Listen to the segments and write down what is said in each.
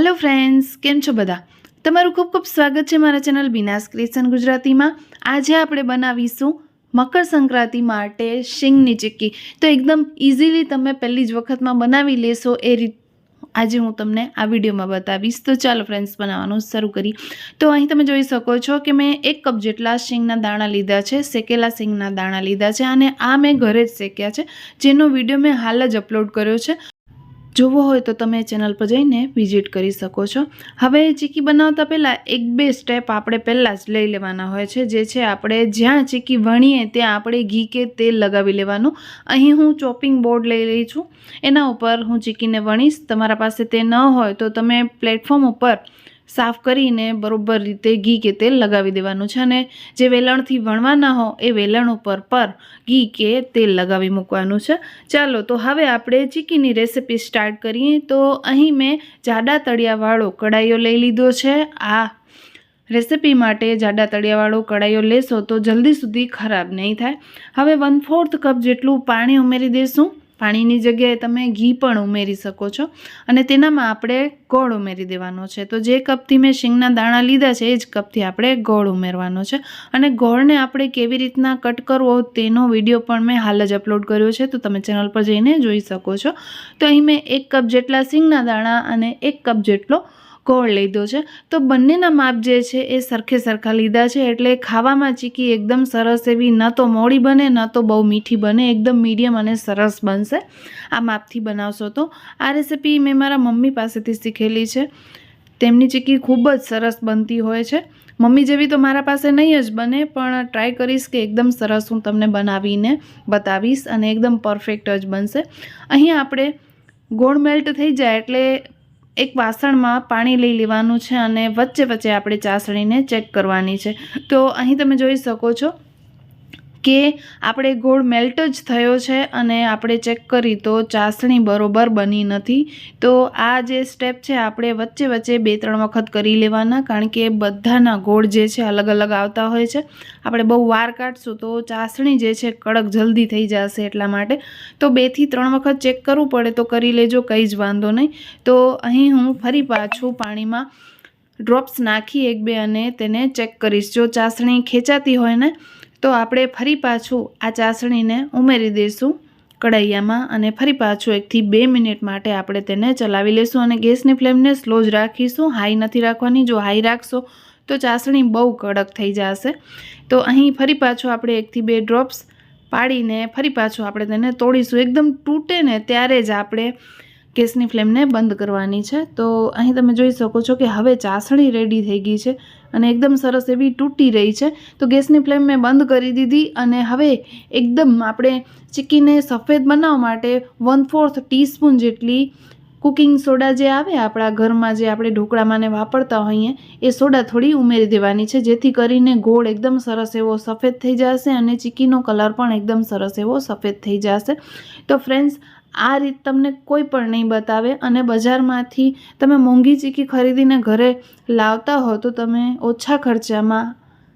Hello friends, केम छो बधा? तमारुं खूब खूब स्वागत है मारा चेनल बीनास क्रिएशन गुजराती में। आज आपणे बनावीशुं मकर संक्रांति माटे शींगनी चिक्की। तो एकदम इजीली तमे पहली ज वखत में बनावी लेशो ए रीत आज हूँ तमने आ विडियो में बतावीश। तो चलो फ्रेंड्स बनाववानुं शरू करी। तो अहीं तमे जोई शको छो कि मैं 1 कप जेटला शींगना दाणा लीधा छे, शेकेला शींगना दाणा लीधा छे अने आ मैं घरे ज शेक्या छे, जेनो विडियो मैं हाल ज अपलोड कर्यो छे। જોવો હોય તો તમે ચેનલ પર જઈને વિઝિટ કરી શકો છો। હવે ચીકી બનાવતા પહેલાં 1-2 સ્ટેપ આપણે પહેલાં જ લઈ લેવાના હોય છે, જે છે આપણે જ્યાં ચીકી વણીએ ત્યાં આપણે ઘી કે તેલ લગાવી લેવાનું। અહીં હું ચોપિંગ બોર્ડ લઈ રહી છું, એના ઉપર હું ચીકીને વણીશ। તમારા પાસે તે ન હોય તો તમે પ્લેટફોર્મ ઉપર साफ करीने बरोबर रीते घी के तेल लगावी देवानुं छे अने जे वेलणथी वणवाना हो ए वेलण पर घी के तेल लगावी मूकवानुं छे। चालो तो हवे आपणे चीकीनी रेसिपी स्टार्ट करीए। तो अहीं मैं जाडा तळियावाळो कढ़ाईओ लई लीधो छे। आ रेसिपी माटे जाडा तळियावाळो कढ़ाईओ लेशो तो जल्दी सुधी खराब नहीं थाय। हवे 1/4 कप जेटलुं पाणी उमेरी देशुं। पाणीनी जग्याए तमे घी पण उमेरी शको छो अने तेनामां आपणे गोळ उमेरी देवानो छे। तो जे कपथी मैं शींगना दाणा लीधा छे ए ज कपथी आपणे गोळ उमेरवानो छे अने गोळने आपणे केवी रीतना कट करवो तेनो विडियो पण मैं हाल ज अपलोड कर्यो छे, तो तमे चेनल पर जईने जोई शको छो। तो अहीं मैं 1 कप जेटला शींगना दाणा अने 1 कप जेटलो गोळ लीधो छे। तो बंनेना माप जे छे ए सरखे सरखा लीधा छे, एटले खावामां चीकी एकदम सरस एवी न तो मोड़ी बने न तो बहु मीठी बने, एकदम मीडियम अने सरस बनशे आ मापथी बनावशो। तो आ रेसिपी मैं मारा मम्मी पासेथी शीखेली छे। तेमनी चीकी खूब ज सरस बनती होय छे। मम्मी जेवी तो मारा पासे नहीं ज बने, पण ट्राय करीश के एकदम सरस हूँ तमने बनावीने बतावीश अने एकदम परफेक्ट ज बनशे। अहीं आपणे गोळ मेल्ट थई जाय एटले एक वासण में पाणी लई लेवानुं छे अने वच्चे वच्चे आपणे चासणीने चेक करवानी छे। तो अहीं तमे जोई शको छो के आपणे गोळ मेल्ट ज थयो छे अने आपणे चेक करी तो चासणी बरोबर बनी नथी। तो आ जे स्टेप छे आपणे वच्चे वच्चे 2-3 वखत करी लेवाना, कारण के बधाना गोळ जे छे अलग अलग आवता होय छे। आपणे बहु वार काढशुं तो चासणी जे छे कड़क जल्दी थई जशे, एटला माटे तो 2 થી 3 वखत चेक करवुं पड़े तो करी लेजो, कई ज वांधो नहीं। तो अहीं हूँ फरी पाछुं पाणीमां ड्रॉप्स नाखी 1-2 अने तेने चेक करीश। जो चासणी खेंचाती होय ने तो आपणे फरी पाछुं आ चासणीने उमेरी देशुं कढ़ाईयामां अने फरी पाछुं 1 થી 2 मिनिट माटे आपणे तेने चलावी लेशुं अने गैसनी फ्लेमने स्लो ज राखीशुं, हाई नथी राखवानी। जो हाई राखशो तो चासणी बहु कड़क थई जशे। तो अहीं फरी पाछुं आपणे 1 થી 2 ड्रॉप्स पाड़ीने फरी पाछुं आपणे तेने तोड़ीशुं। एकदम तूटे ने त्यारे ज आपणे गैसनी फ्लेमने बंद करवानी छे। तो अहीं तमे जोई शको छो कि हवे चासणी रेडी थई गई छे अने एकदम सरस एवी तूटी रही है। तो गैसनी फ्लेम में बंद करी दीधी अने हवे एकदम आपणे चीकीने सफेद बनाववा माटे 1/4 टीस्पून जेटली कुकिंग सोडा जे आवे आपणा घरमां जे आपणे ढोकळामां ने वापरता होईए ए सोडा थोड़ी उमेरी देवानी छे, जेथी करीने गोळ एकदम सरस एवो सफेद थई जशे अने चीकीनो कलर पण एकदम सरस एवो सफेद थई जशे। तो फ्रेंड्स आ रीत तमने कोई पण नहीं बतावे अने बजारमांथी तमे मोंघी चीकी खरीदीने घरे लावता हो तो तमे ओछा खर्चामां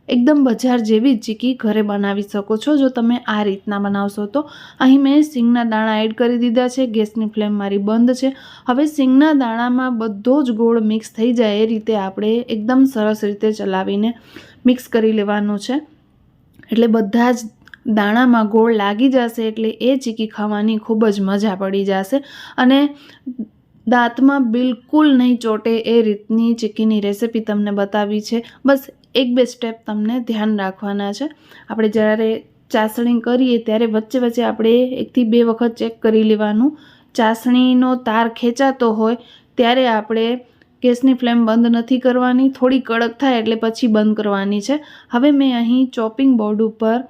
एकदम बजार जेवी चीकी घरे बनावी शको छो, जो तमे आ रीतना बनावशो। तो अहीं मैं शींगना दाणा एड करी दीधा छे, गैसनी फ्लेम मारी बंद छे। हवे शींगना दाणामां बधो ज गोळ मिक्स थई जाय ए रीते आपणे एकदम सरस रीते चलावीने मिक्स करी लेवानुं छे, एटले बधा ज दाणामां गोळ लागी जशे, एटले ए चीकी खावानी खूब ज मजा पड़ी जशे अने दांतमां बिल्कुल नहीं चोटे ए रीतनी चीकीनी रेसिपी तमने बतावी छे। बस 1-2 स्टेप तमने ध्यान राखवाना छे। आपणे ज्यारे चासणी करीए त्यारे वच्चे वच्चे आपणे 1 થી 2 वखत चेक करी लेवानुं। चासणीनो तार खेंचातो होय त्यारे आपणे गैसनी फ्लेम बंद नहीं करवानी, थोड़ी कड़क थाय एटले पछी बंद करवानी छे। हवे मैं अहीं चॉपिंग बोर्ड उपर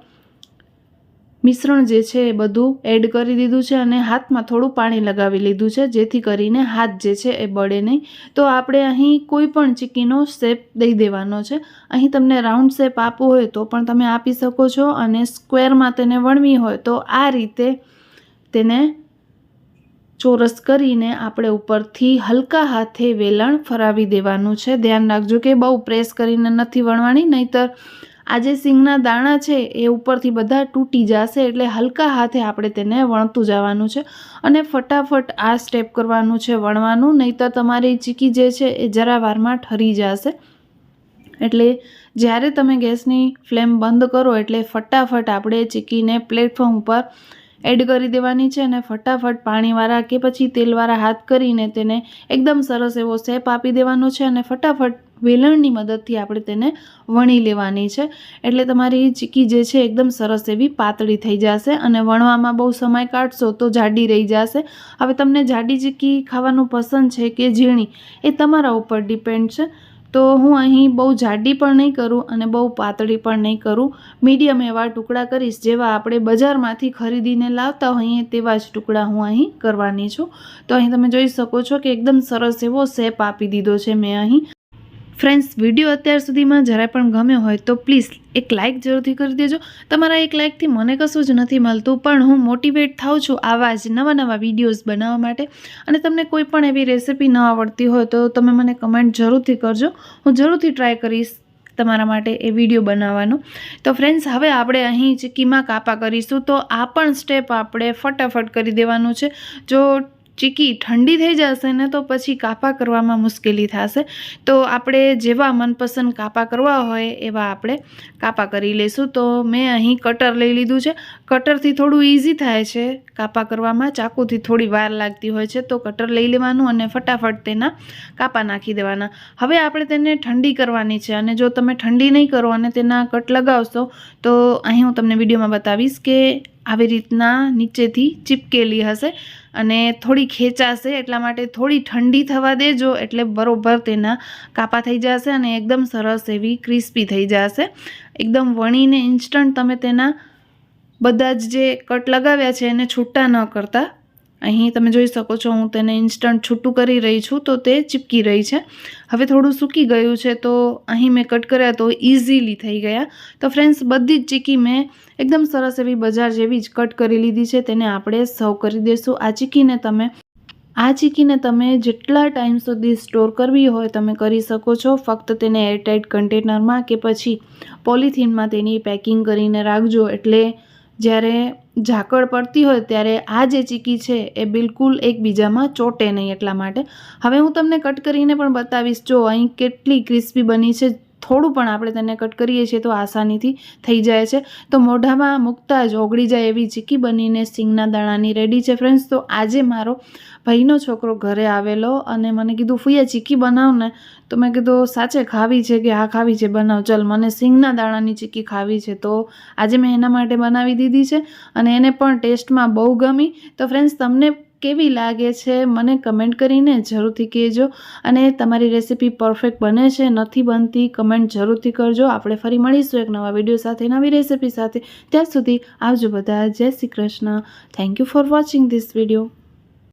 मिश्रण जे छे ए बधुं एड करी दीधुं छे अने हाथमां थोड़ुं पाणी लगावी लीधुं छे, जेथी करीने हाथ जे छे ए बळे नहीं। तो आपणे अहीं कोई पण चीकीनो शेप दई देवानो छे। अहीं तमने राउंड शेप आपवो होय तो पण तमे आपी शको छो अने स्क्वेरमां तेने वणवी होय तो आ रीते तेने चोरस करीने आपणे उपरथी हलका हाथे वेलण फरावी देवानुं छे। ध्यान राखजो के बहु प्रेस करीने नथी वणवानी, नहींतर આ જે સિંગના દાણા છે એ ઉપરથી બધા તૂટી જશે, એટલે હલકા હાથે આપણે તેને વણતું જવાનું છે અને ફટાફટ આ સ્ટેપ કરવાનું છે વણવાનું, નહીંતર તમારી ચીકી જે છે એ જરા વારમાં ઠરી જશે. એટલે જ્યારે તમે ગેસની ફ્લેમ બંધ કરો એટલે ફટાફટ આપણે ચીકીને પ્લેટફોર્મ ઉપર એડ કરી દેવાની છે અને ફટાફટ પાણીવાળા કે પછી તેલવાળા હાથ કરીને તેને એકદમ સરસ એવો શેપ આપી દેવાનો છે અને ફટાફટ વેલણની મદદથી આપણે તેને વણી લેવાની છે. એટલે તમારી ચીકી જે છે એકદમ સરસ એવી પાતળી થઈ જશે અને વણવામાં બહુ સમય કાઢશો તો જાડી રહી જશે. હવે તમને જાડી ચીકી ખાવાનું પસંદ છે કે ઝીણી એ તમારા ઉપર ડિપેન્ડ છે. તો હું અહીં બહુ જાડી પણ નહીં કરું અને બહુ પાતળી પણ નહીં કરું, મીડિયમ એવા ટુકડા કરીશ, જેવા આપણે બજારમાંથી ખરીદીને લાવતા હોઈએ તેવા જ ટુકડા હું અહીં કરવાની છું. તો અહીં તમે જોઈ શકો છો કે એકદમ સરસ એવો શેપ આપી દીધો છે મેં અહીં. ફ્રેન્ડ્સ, વિડીયો અત્યાર સુધીમાં જરાય પણ ગમ્યો હોય તો પ્લીઝ એક લાઇક જરૂરથી કરી દેજો. તમારા એક લાઇકથી મને કશું જ નથી મળતું, પણ હું મોટિવેટ થાઉં છું આવા જ નવા વિડીયોઝ બનાવવા માટે. અને તમને કોઈ પણ એવી રેસિપી ન આવડતી હોય તો તમે મને કમેન્ટ જરૂરથી કરજો, હું જરૂરથી ટ્રાય કરીશ તમારા માટે એ વિડીયો બનાવવાનો. તો ફ્રેન્ડ્સ, હવે આપણે અહીં ચીકીમાં કાપા કરીશું, તો આ પણ સ્ટેપ આપણે ફટાફટ કરી દેવાનું છે. જો ચીકી ઠંડી થઈ જશે ને તો પછી કાપા કરવામાં મુશ્કેલી થશે. તો આપણે જેવા મનપસંદ કાપા કરવા હોય એવા આપણે કાપા કરી લઈશું. તો મેં અહીં કટર લઈ લીધું છે. કટરથી થોડું ઇઝી થાય છે કાપા કરવામાં, ચાકુથી થોડી વાર લાગતી હોય છે. તો કટર લઈ લેવાનું અને ફટાફટ તેના કાપા નાખી દેવાના. હવે આપણે તેને ઠંડી કરવાની છે અને જો તમે ઠંડી નહીં કરો અને તેના કટ લગાવશો તો અહીં હું તમને વિડીયોમાં બતાવીશ કે આવી રીતના નીચેથી ચીપકેલી હશે અને થોડી ખેંચાશે. એટલા માટે થોડી ઠંડી થવા દેજો, એટલે બરોબર તેના કાપા થઈ જશે અને એકદમ સરસ એવી ક્રિસ્પી થઈ જશે. એકદમ વણીને ઇન્સ્ટન્ટ તમે તેના બધા જ જે કટ લગાવ્યા છે એને છૂટા ન કરતા. અહીં તમે જોઈ શકો છો હું તેને ઇન્સ્ટન્ટ છૂટું કરી રહી છું તો તે ચીપકી રહી છે. હવે થોડું સૂકી ગયું છે તો અહીં મેં કટ કર્યા તો ઇઝીલી થઈ ગયા. તો ફ્રેન્ડ્સ, બધી જ ચીકી મેં એકદમ સરસ એવી બજાર જેવી જ કટ કરી લીધી છે. તેને આપણે સર્વ કરી દઈશું. આ ચીકીને તમે જેટલા ટાઈમ સુધી સ્ટોર કરવી હોય તમે કરી શકો છો. ફક્ત તેને એરટાઇટ કન્ટેનરમાં કે પછી પોલિથીનમાં તેની પેકિંગ કરીને રાખજો, એટલે જ્યારે ઝાકળ પડતી હોય ત્યારે આ જે ચીકી છે એ બિલકુલ એકબીજામાં ચોટે નહીં. એટલા માટે હવે હું તમને કટ કરીને પણ બતાવીશ. જો અહીં કેટલી ક્રિસ્પી બની છે. થોડું પણ આપણે તેને કટ કરીએ છીએ તો આસાનીથી થઈ જાય છે. તો મોઢામાં મૂકતા જ ઓગળી જાય એવી ચીકી બનીને સિંગના દાણાની રેડી છે. ફ્રેન્ડ્સ, તો આજે મારો ભાઈનો છોકરો ઘરે આવેલો અને મને કીધું, ફૂયા ચીકી બનાવ ને. તો મેં કીધું, સાચે ખાવી છે કે હા ખાવી છે, બનાવ ચાલ, મને સિંગના દાણાની ચીકી ખાવી છે. તો આજે મેં એના માટે બનાવી દીધી છે અને એને પણ ટેસ્ટમાં બહુ ગમી. તો ફ્રેન્ડ્સ, તમને કેવી લાગે છે મને કમેન્ટ કરીને જરૂરથી કહેજો અને તમારી રેસિપી પરફેક્ટ બને છે નથી બનતી કમેન્ટ જરૂરથી કરજો. આપણે ફરી મળીશું એક નવા વિડીયો સાથે, નવી રેસિપી સાથે. ત્યાં સુધી આવજો બધા. જય Shri Krishna. Thank you for watching this video.